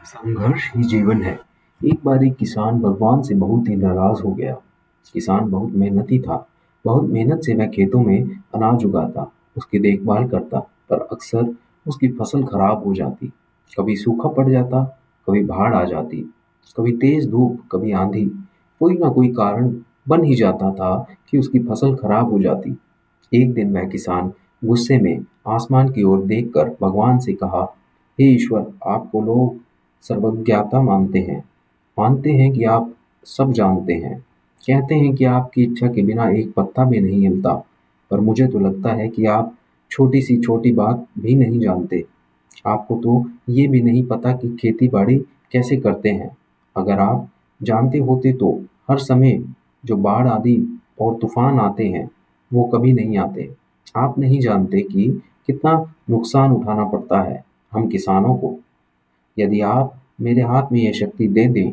संघर्ष ही जीवन है। एक बार एक किसान भगवान से बहुत ही नाराज हो गया। किसान बहुत मेहनती था। बहुत मेहनत से वह खेतों में अनाज उगाता, उसकी देखभाल करता, पर अक्सर उसकी फसल खराब हो जाती। कभी सूखा पड़ जाता, कभी बाढ़ आ जाती, कभी तेज धूप, कभी आंधी। कोई ना कोई कारण बन ही जाता था कि उसकी फसल खराब हो जाती। एक दिन वह किसान गुस्से में आसमान की ओर देखकर भगवान से कहा, हे ईश्वर, आपको लोग सर्वज्ञता मानते हैं कि आप सब जानते हैं। कहते हैं कि आपकी इच्छा के बिना एक पत्ता भी नहीं हिलता, पर मुझे तो लगता है कि आप छोटी सी छोटी बात भी नहीं जानते। आपको तो ये भी नहीं पता कि खेती बाड़ी कैसे करते हैं। अगर आप जानते होते तो हर समय जो बाढ़ आदि और तूफान आते हैं वो कभी नहीं आते। आप नहीं जानते कि कितना नुकसान उठाना पड़ता है हम किसानों को। यदि आप मेरे हाथ में यह शक्ति दे दें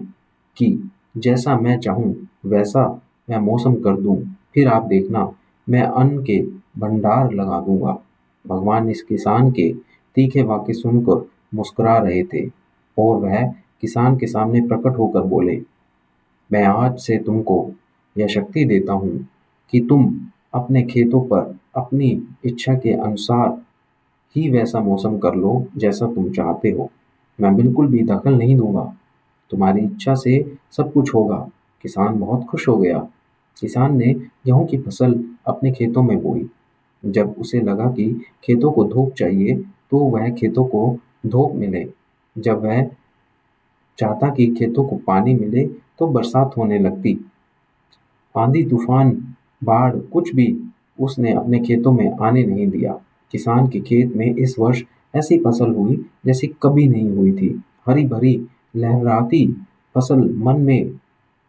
कि जैसा मैं चाहूँ वैसा मैं मौसम कर दूँ, फिर आप देखना, मैं अन्न के भंडार लगा दूंगा। भगवान इस किसान के तीखे वाक्य सुनकर मुस्कुरा रहे थे और वह किसान के सामने प्रकट होकर बोले, मैं आज से तुमको यह शक्ति देता हूँ कि तुम अपने खेतों पर अपनी इच्छा के अनुसार ही वैसा मौसम कर लो जैसा तुम चाहते हो। मैं बिल्कुल भी दखल नहीं दूंगा। तुम्हारी इच्छा से सब कुछ होगा। किसान बहुत खुश हो गया। किसान ने गेहूं की फसल अपने खेतों में बोई। जब उसे लगा कि खेतों को धूप चाहिए तो वह खेतों को धूप मिले। जब वह चाहता कि खेतों को पानी मिले तो बरसात होने लगती। आंधी तूफान बाढ़ कुछ भी उसने अपने खेतों में आने नहीं दिया। किसान के खेत में इस वर्ष ऐसी फसल हुई जैसी कभी नहीं हुई थी। हरी भरी लहराती फसल मन में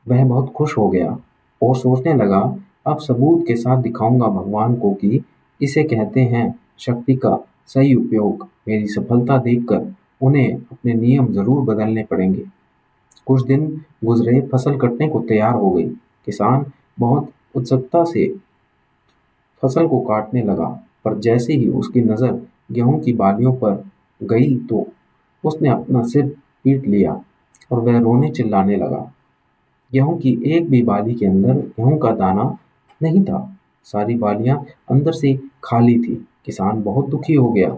वह बहुत खुश हो गया और सोचने लगा, अब सबूत के साथ दिखाऊंगा भगवान को कि इसे कहते हैं शक्ति का सही उपयोग। मेरी सफलता देखकर उन्हें अपने नियम जरूर बदलने पड़ेंगे। कुछ दिन गुजरे, फसल कटने को तैयार हो गई। किसान बहुत उत्सुकता से फसल को काटने लगा, पर जैसे ही उसकी नज़र गेहूं की बालियों पर गई तो उसने अपना सिर पीट लिया और वह रोने चिल्लाने लगा। गेहूं की एक भी बाली के अंदर गेहूं का दाना नहीं था। सारी बालियां अंदर से खाली थी। किसान बहुत दुखी हो गया।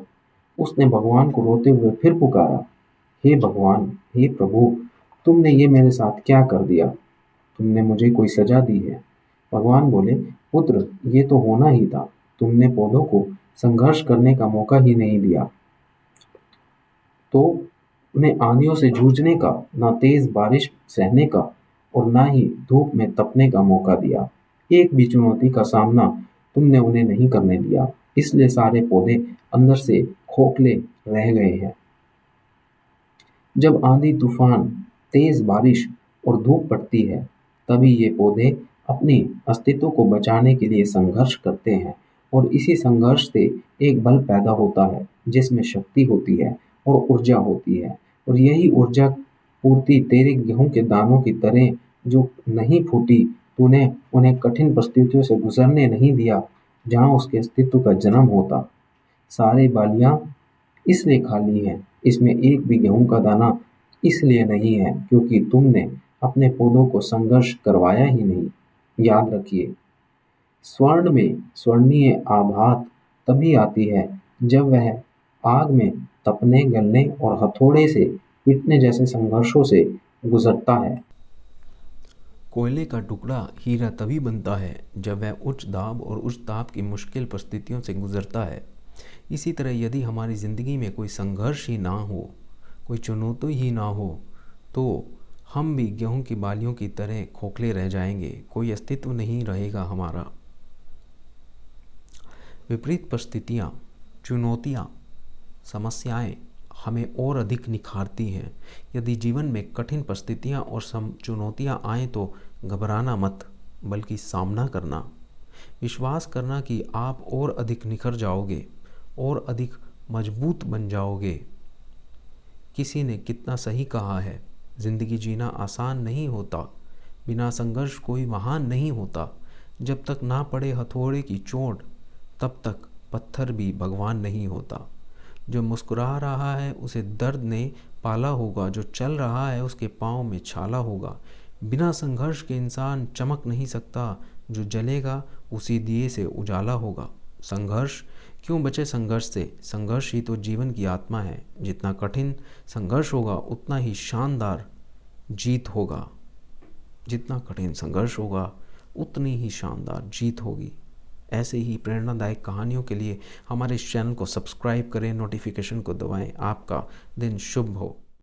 उसने भगवान को रोते हुए फिर पुकारा, हे भगवान, हे प्रभु, तुमने ये मेरे साथ क्या कर दिया? तुमने मुझे कोई सजा दी है? भगवान बोले, पुत्र, ये तो होना ही था। तुमने पौधों को संघर्ष करने का मौका ही नहीं दिया, तो उन्हें आंधियों से जूझने का, ना तेज बारिश सहने का और ना ही धूप में तपने का मौका दिया। एक भी चुनौती का सामना तुमने उन्हें नहीं करने दिया, इसलिए सारे पौधे अंदर से खोखले रह गए हैं। जब आंधी तूफान, तेज बारिश और धूप पड़ती है, तभी ये पौधे अपने अस्तित्व को बचाने के लिए संघर्ष करते हैं और इसी संघर्ष से एक बल पैदा होता है जिसमें शक्ति होती है और ऊर्जा होती है। और यही ऊर्जा पूर्ति तेरे गेहूं के दानों की तरह जो नहीं फूटी, तूने उन्हें कठिन परिस्थितियों से गुजरने नहीं दिया जहां उसके अस्तित्व का जन्म होता। सारी बालियां इसलिए खाली हैं, इसमें एक भी गेहूं का दाना इसलिए नहीं है क्योंकि तुमने अपने पौधों को संघर्ष करवाया ही नहीं। याद रखिए, स्वर्ण में स्वर्णीय आभात तभी आती है जब वह आग में तपने, गलने और हथौड़े से पीटने जैसे संघर्षों से गुजरता है। कोयले का टुकड़ा हीरा तभी बनता है जब वह उच्च दाब और उच्च ताप की मुश्किल परिस्थितियों से गुजरता है। इसी तरह यदि हमारी ज़िंदगी में कोई संघर्ष ही ना हो, कोई चुनौती ही ना हो, तो हम भी गेहूं की बालियों की तरह खोखले रह जाएंगे। कोई अस्तित्व नहीं रहेगा हमारा। विपरीत परिस्थितियाँ, चुनौतियाँ, समस्याएं हमें और अधिक निखारती हैं। यदि जीवन में कठिन परिस्थितियाँ और चुनौतियाँ आएँ तो घबराना मत, बल्कि सामना करना। विश्वास करना कि आप और अधिक निखर जाओगे और अधिक मजबूत बन जाओगे। किसी ने कितना सही कहा है, ज़िंदगी जीना आसान नहीं होता। बिना संघर्ष कोई महान नहीं होता। जब तक ना पड़े हथौड़े की चोट, तब तक पत्थर भी भगवान नहीं होता। जो मुस्कुरा रहा है उसे दर्द ने पाला होगा, जो चल रहा है उसके पाँव में छाला होगा। बिना संघर्ष के इंसान चमक नहीं सकता, जो जलेगा उसी दिए से उजाला होगा। संघर्ष, क्यों बचे संघर्ष से? संघर्ष ही तो जीवन की आत्मा है। जितना कठिन संघर्ष होगा उतना ही शानदार जीत होगा। जितना कठिन संघर्ष होगा उतनी ही शानदार जीत होगी। ऐसे ही प्रेरणादायक कहानियों के लिए हमारे इस चैनल को सब्सक्राइब करें, नोटिफिकेशन को दबाएं। आपका दिन शुभ हो।